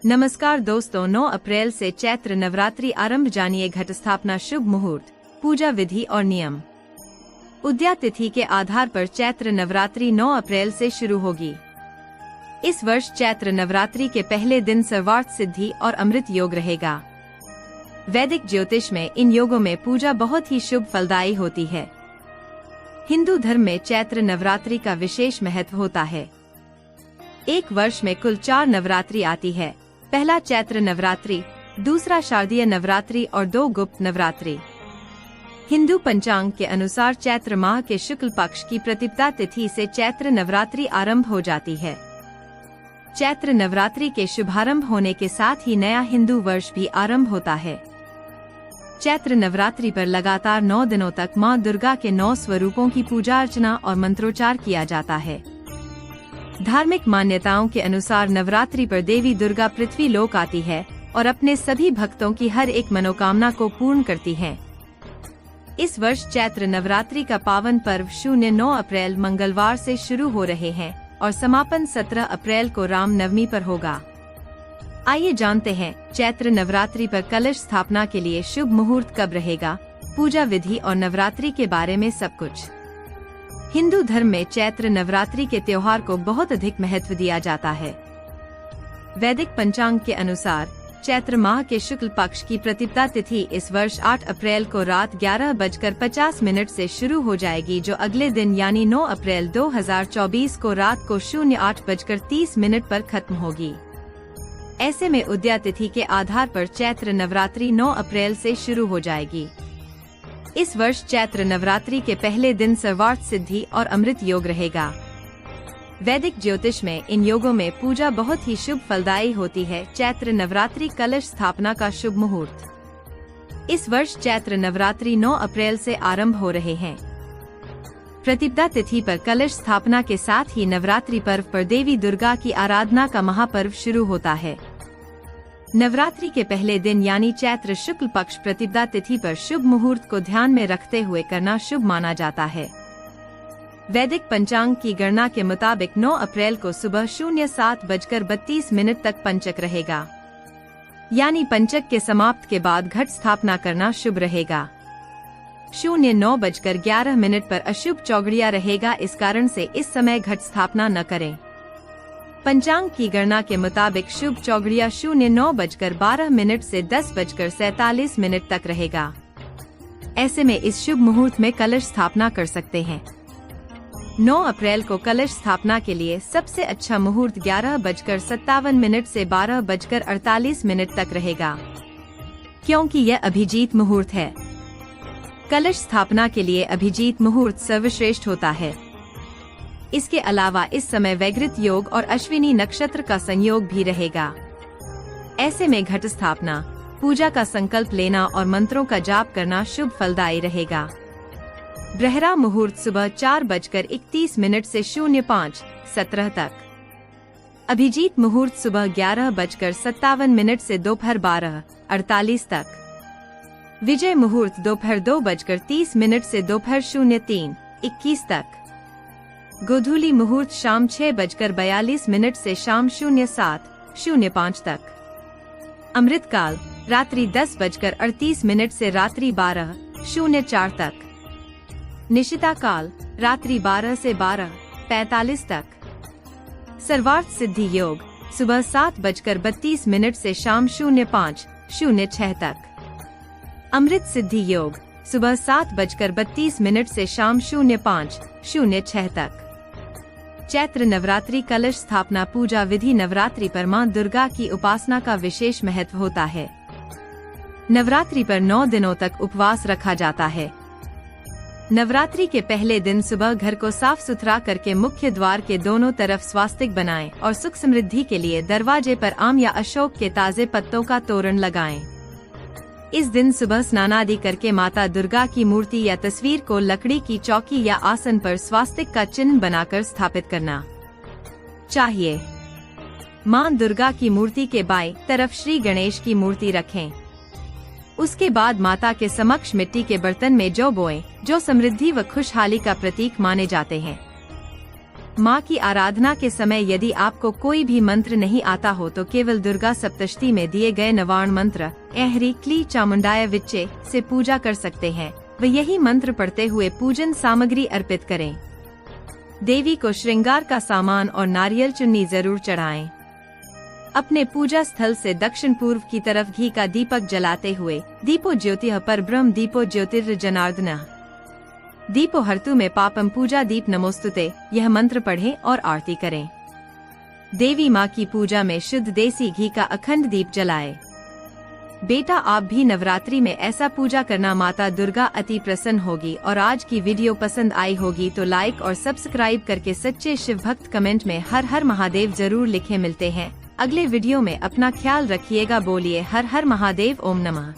नमस्कार दोस्तों, 9 अप्रैल से चैत्र नवरात्रि आरंभ। जानिए घट स्थापना, शुभ मुहूर्त, पूजा विधि और नियम। उदया तिथि के आधार पर चैत्र नवरात्रि 9 अप्रैल से शुरू होगी। इस वर्ष चैत्र नवरात्रि के पहले दिन सर्वार्थ सिद्धि और अमृत योग रहेगा। वैदिक ज्योतिष में इन योगों में पूजा बहुत ही शुभ फलदायी होती है। हिंदू धर्म में चैत्र नवरात्रि का विशेष महत्व होता है। एक वर्ष में कुल 4 नवरात्रि आती है। पहला चैत्र नवरात्रि, दूसरा शारदीय नवरात्रि और 2 गुप्त नवरात्रि। हिंदू पंचांग के अनुसार चैत्र माह के शुक्ल पक्ष की प्रतिपदा तिथि से चैत्र नवरात्रि आरंभ हो जाती है। चैत्र नवरात्रि के शुभारंभ होने के साथ ही नया हिंदू वर्ष भी आरंभ होता है। चैत्र नवरात्रि पर लगातार 9 दिनों तक मां दुर्गा के 9 स्वरूपों की पूजा अर्चना और मंत्रोच्चार किया जाता है। धार्मिक मान्यताओं के अनुसार नवरात्रि पर देवी दुर्गा पृथ्वी लोक आती है और अपने सभी भक्तों की हर एक मनोकामना को पूर्ण करती हैं। इस वर्ष चैत्र नवरात्रि का पावन पर्व 9 अप्रैल मंगलवार से शुरू हो रहे हैं और समापन 17 अप्रैल को राम नवमी पर होगा। आइए जानते हैं चैत्र नवरात्रि पर कलश स्थापना के लिए शुभ मुहूर्त कब रहेगा, पूजा विधि और नवरात्रि के बारे में सब कुछ। हिंदू धर्म में चैत्र नवरात्रि के त्योहार को बहुत अधिक महत्व दिया जाता है। वैदिक पंचांग के अनुसार चैत्र माह के शुक्ल पक्ष की प्रतिपदा तिथि इस वर्ष 8 अप्रैल को रात 11:50 से शुरू हो जाएगी, जो अगले दिन यानी 9 अप्रैल 2024 को रात को 08:30 पर खत्म होगी। ऐसे में उदया तिथि के आधार पर चैत्र नवरात्रि 9 अप्रैल से शुरू हो जाएगी। इस वर्ष चैत्र नवरात्रि के पहले दिन सर्वार्थ सिद्धि और अमृत योग रहेगा। वैदिक ज्योतिष में इन योगों में पूजा बहुत ही शुभ फलदायी होती है। चैत्र नवरात्रि कलश स्थापना का शुभ मुहूर्त। इस वर्ष चैत्र नवरात्रि 9 अप्रैल से आरंभ हो रहे हैं। प्रतिपदा तिथि पर कलश स्थापना के साथ ही नवरात्रि पर्व पर देवी दुर्गा की आराधना का महापर्व शुरू होता है। नवरात्रि के पहले दिन यानी चैत्र शुक्ल पक्ष प्रतिपदा तिथि पर शुभ मुहूर्त को ध्यान में रखते हुए करना शुभ माना जाता है। वैदिक पंचांग की गणना के मुताबिक 9 अप्रैल को सुबह 07:32 तक पंचक रहेगा, यानी पंचक के समाप्त के बाद घट स्थापना करना शुभ रहेगा। 09:11 पर अशुभ चौगड़िया रहेगा, इस कारण से इस समय घट स्थापना न करें। पंचांग की गणना के मुताबिक शुभ चौगड़िया 09:12 से 10:47 तक रहेगा। ऐसे में इस शुभ मुहूर्त में कलश स्थापना कर सकते हैं। 9 अप्रैल को कलश स्थापना के लिए सबसे अच्छा मुहूर्त 11:57 से 12:48 तक रहेगा, क्योंकि यह अभिजीत मुहूर्त है। कलश स्थापना के लिए अभिजीत मुहूर्त सर्वश्रेष्ठ होता है। इसके अलावा इस समय वैघृत योग और अश्विनी नक्षत्र का संयोग भी रहेगा। ऐसे में घट स्थापना, पूजा का संकल्प लेना और मंत्रों का जाप करना शुभ फलदायी रहेगा। ब्रहरा मुहूर्त सुबह 4:31 से 05:17 तक। अभिजीत मुहूर्त सुबह 11:57 से दोपहर 12:48 तक। विजय मुहूर्त दोपहर 2:30 से दोपहर 03:21 तक। गोधूली मुहूर्त शाम 6:42 से शाम 07:05 तक। अमृत काल रात्रि 10:38 से रात्रि 12:04 तक। निशिता काल रात्रि 12 से 12:45 तक। सर्वार्थ सिद्धि योग सुबह 7:32 से शाम 05:06 तक। अमृत सिद्धि योग सुबह 7:32 से शाम 05:06 तक। चैत्र नवरात्रि कलश स्थापना पूजा विधि। नवरात्रि पर मां दुर्गा की उपासना का विशेष महत्व होता है। नवरात्रि पर 9 दिनों तक उपवास रखा जाता है। नवरात्रि के पहले दिन सुबह घर को साफ सुथरा करके मुख्य द्वार के दोनों तरफ स्वास्तिक बनाएं और सुख समृद्धि के लिए दरवाजे पर आम या अशोक के ताजे पत्तों का तोरण लगाएं। इस दिन सुबह स्नानादि करके माता दुर्गा की मूर्ति या तस्वीर को लकड़ी की चौकी या आसन पर स्वास्तिक का चिन्ह बनाकर स्थापित करना चाहिए। मां दुर्गा की मूर्ति के बाईं तरफ श्री गणेश की मूर्ति रखें। उसके बाद माता के समक्ष मिट्टी के बर्तन में जौ बोएं, जो समृद्धि व खुशहाली का प्रतीक माने जाते हैं। माँ की आराधना के समय यदि आपको कोई भी मंत्र नहीं आता हो तो केवल दुर्गा सप्तशती में दिए गए नवार्ण मंत्र ऐहरी क्ली चामुंडाय विच्चे से पूजा कर सकते हैं व यही मंत्र पढ़ते हुए पूजन सामग्री अर्पित करें। देवी को श्रृंगार का सामान और नारियल चुन्नी जरूर चढ़ाएं। अपने पूजा स्थल से दक्षिण पूर्व की तरफ घी का दीपक जलाते हुए दीपो ज्योतिः परब्रह्म दीपो ज्योतिर्जनार्दनः दीपो हर्तु में पापम पूजा दीप नमोस्तुते यह मंत्र पढ़ें और आरती करें। देवी माँ की पूजा में शुद्ध देसी घी का अखंड दीप जलाएं। बेटा आप भी नवरात्रि में ऐसा पूजा करना, माता दुर्गा अति प्रसन्न होगी। और आज की वीडियो पसंद आई होगी तो लाइक और सब्सक्राइब करके सच्चे शिव भक्त कमेंट में हर हर महादेव जरूर लिखें। मिलते हैं अगले वीडियो में, अपना ख्याल रखिएगा। बोलिए हर हर महादेव, ओम नमः।